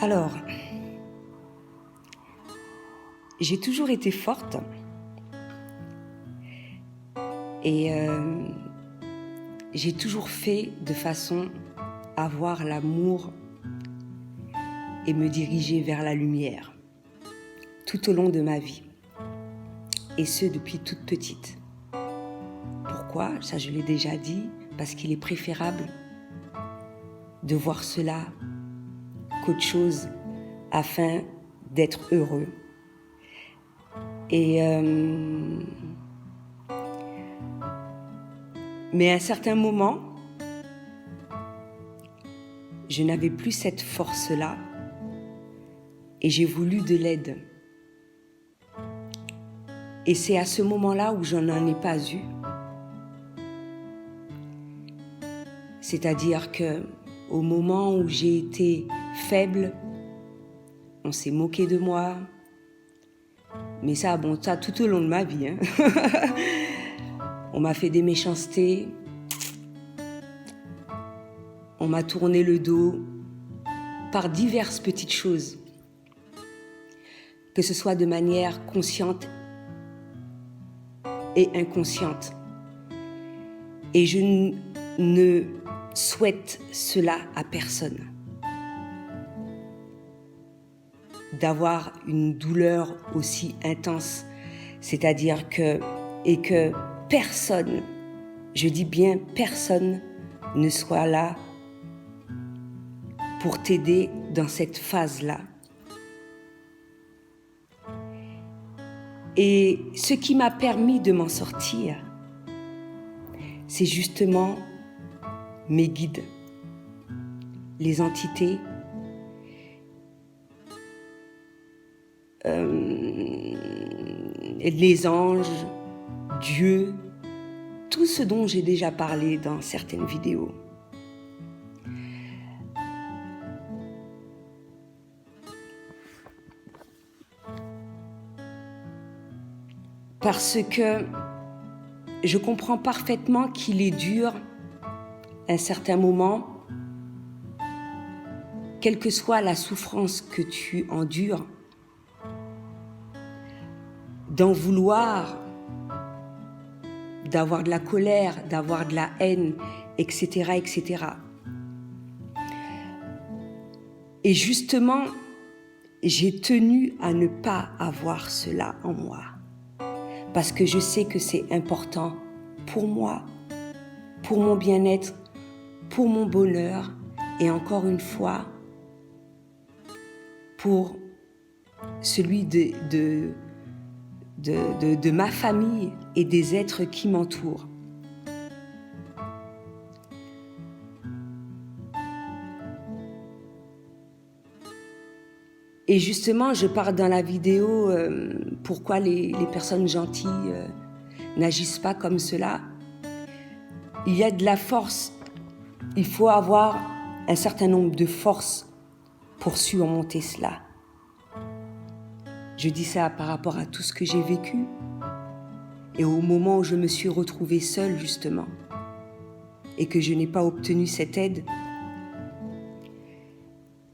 Alors, j'ai toujours été forte et j'ai toujours fait de façon à voir l'amour et me diriger vers la lumière tout au long de ma vie, et ce depuis toute petite. Pourquoi? Ça, je l'ai déjà dit, parce qu'il est préférable de voir cela qu'autre chose afin d'être heureux. Mais à un certain moment, je n'avais plus cette force-là et j'ai voulu de l'aide. Et c'est à ce moment-là où je n'en ai pas eu. C'est-à-dire que au moment où j'ai été faible, on s'est moqué de moi. Mais ça tout au long de ma vie. On m'a fait des méchancetés. On m'a tourné le dos par diverses petites choses. Que ce soit de manière consciente et inconsciente. Et je ne souhaite cela à personne. D'avoir une douleur aussi intense, c'est-à-dire que personne, je dis bien personne, ne soit là pour t'aider dans cette phase-là. Et ce qui m'a permis de m'en sortir, c'est justement mes guides, les entités, les anges, Dieu, tout ce dont j'ai déjà parlé dans certaines vidéos. Parce que je comprends parfaitement qu'il est dur, à un certain moment, quelle que soit la souffrance que tu endures, d'en vouloir, d'avoir de la colère, d'avoir de la haine, etc., etc. Et justement, j'ai tenu à ne pas avoir cela en moi. Parce que je sais que c'est important pour moi, pour mon bien-être, pour mon bonheur, et encore une fois, pour celui de ma famille et des êtres qui m'entourent. Et justement, je parle dans la vidéo pourquoi les personnes gentilles n'agissent pas comme cela. Il y a de la force. Il faut avoir un certain nombre de forces pour surmonter cela. Je dis ça par rapport à tout ce que j'ai vécu et au moment où je me suis retrouvée seule, justement, et que je n'ai pas obtenu cette aide.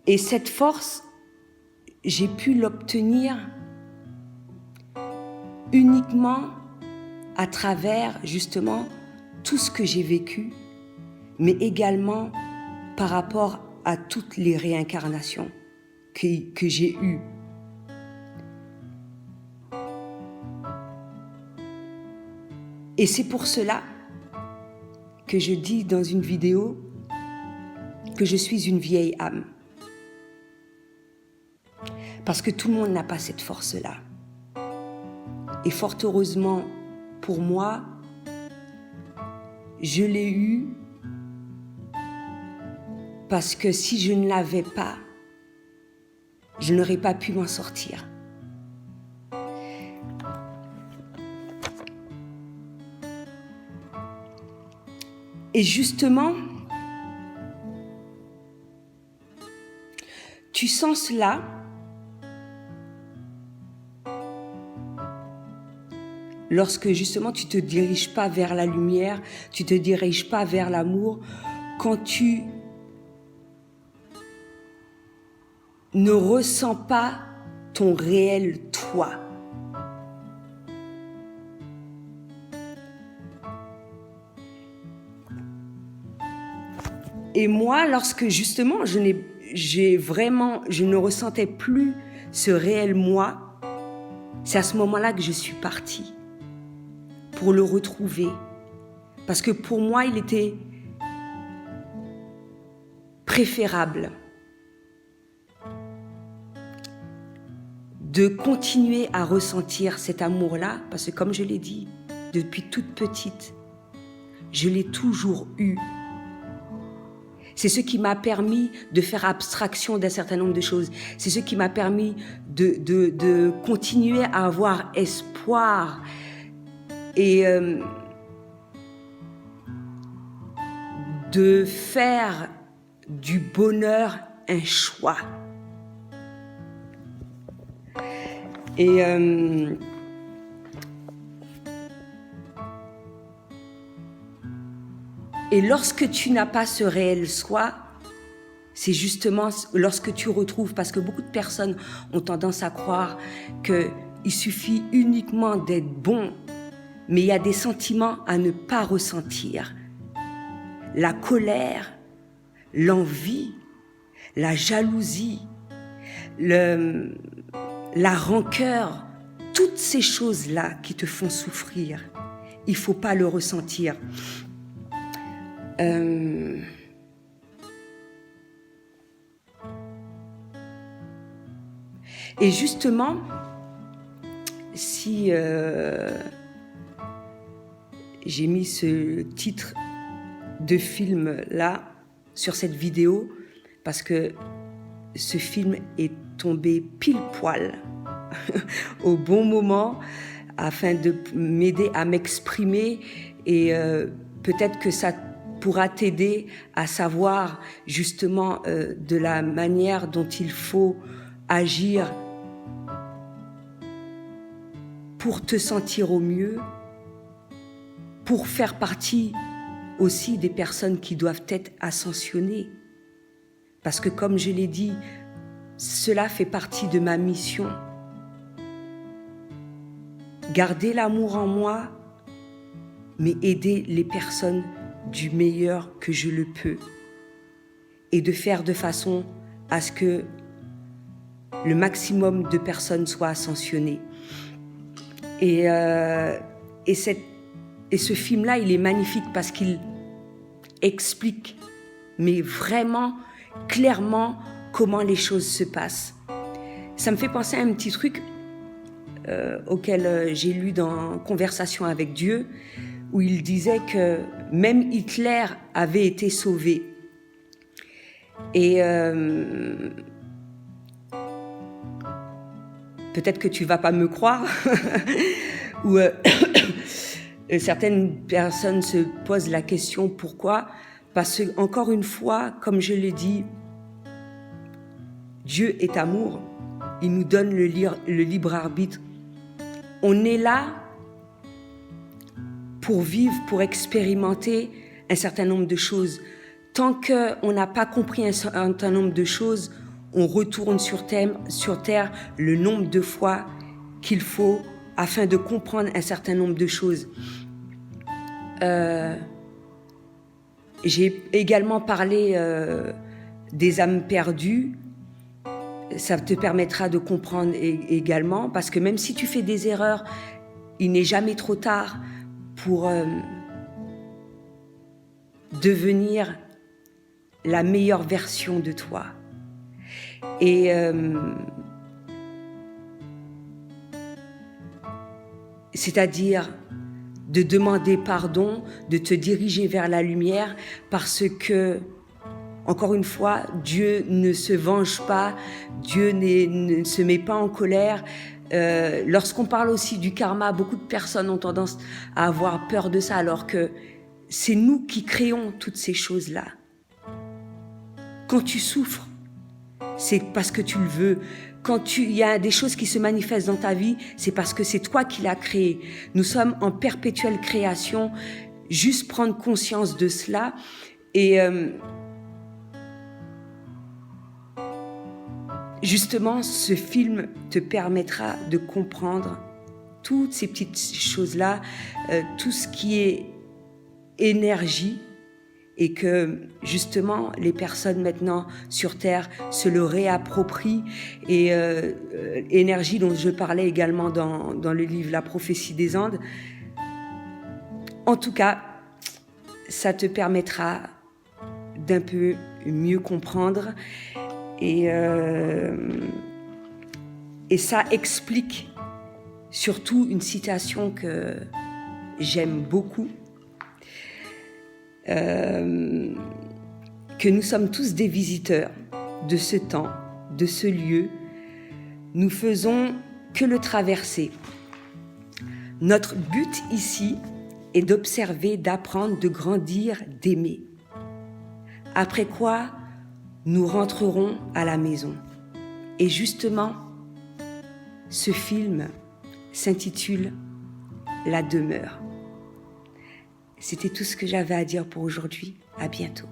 Et cette force, j'ai pu l'obtenir uniquement à travers, justement, tout ce que j'ai vécu, mais également par rapport à toutes les réincarnations que j'ai eues. Et c'est pour cela que je dis dans une vidéo que je suis une vieille âme. Parce que tout le monde n'a pas cette force-là. Et fort heureusement pour moi, je l'ai eue parce que si je ne l'avais pas, je n'aurais pas pu m'en sortir. Et justement, tu sens cela lorsque justement tu ne te diriges pas vers la lumière, tu ne te diriges pas vers l'amour, quand tu ne ressens pas ton réel toi. Et moi, lorsque justement je ne ressentais plus ce réel moi, c'est à ce moment-là que je suis partie pour le retrouver. Parce que pour moi, il était préférable de continuer à ressentir cet amour-là, parce que comme je l'ai dit, depuis toute petite, je l'ai toujours eu. C'est ce qui m'a permis de faire abstraction d'un certain nombre de choses. C'est ce qui m'a permis de continuer à avoir espoir et de faire du bonheur un choix. Et lorsque tu n'as pas ce réel soi, c'est justement lorsque tu retrouves, parce que beaucoup de personnes ont tendance à croire qu'il suffit uniquement d'être bon, mais il y a des sentiments à ne pas ressentir. La colère, l'envie, la jalousie, la rancœur, toutes ces choses-là qui te font souffrir, il ne faut pas le ressentir. Et justement, si j'ai mis ce titre de film-là sur cette vidéo, parce que ce film est tombé pile poil au bon moment afin de m'aider à m'exprimer et peut-être que ça pourra t'aider à savoir justement de la manière dont il faut agir pour te sentir au mieux, pour faire partie aussi des personnes qui doivent être ascensionnées. Parce que comme je l'ai dit, cela fait partie de ma mission. Garder l'amour en moi, mais aider les personnes du meilleur que je le peux. Et de faire de façon à ce que le maximum de personnes soient ascensionnées. Et ce film-là, il est magnifique parce qu'il explique, mais vraiment clairement, comment les choses se passent. Ça me fait penser à un petit truc auquel j'ai lu dans Conversation avec Dieu, où il disait que même Hitler avait été sauvé. Et peut-être que tu vas pas me croire, ou certaines personnes se posent la question pourquoi? Parce que, encore une fois, comme je l'ai dit, Dieu est amour. Il nous donne le libre arbitre. On est là pour vivre, pour expérimenter un certain nombre de choses. Tant qu'on n'a pas compris un certain nombre de choses, on retourne sur terre le nombre de fois qu'il faut afin de comprendre un certain nombre de choses. J'ai également parlé des âmes perdues. Ça te permettra de comprendre également, parce que même si tu fais des erreurs, il n'est jamais trop tard pour devenir la meilleure version de toi. Et c'est-à-dire de demander pardon, de te diriger vers la lumière, parce que, encore une fois, Dieu ne se venge pas, Dieu ne se met pas en colère. Lorsqu'on parle aussi du karma, beaucoup de personnes ont tendance à avoir peur de ça, alors que c'est nous qui créons toutes ces choses-là. Quand tu souffres, c'est parce que tu le veux. Quand il y a des choses qui se manifestent dans ta vie, c'est parce que c'est toi qui l'as créé. Nous sommes en perpétuelle création. Juste prendre conscience de cela. Et justement, ce film te permettra de comprendre toutes ces petites choses-là, tout ce qui est énergie, et que justement les personnes maintenant sur Terre se le réapproprient, et énergie dont je parlais également dans le livre La prophétie des Andes. En tout cas, ça te permettra d'un peu mieux comprendre, et ça explique surtout une citation que j'aime beaucoup, que nous sommes tous des visiteurs de ce temps, de ce lieu. Nous faisons que le traverser. Notre but ici est d'observer, d'apprendre, de grandir, d'aimer. Après quoi, nous rentrerons à la maison. Et justement, ce film s'intitule « La demeure ». C'était tout ce que j'avais à dire pour aujourd'hui. À bientôt.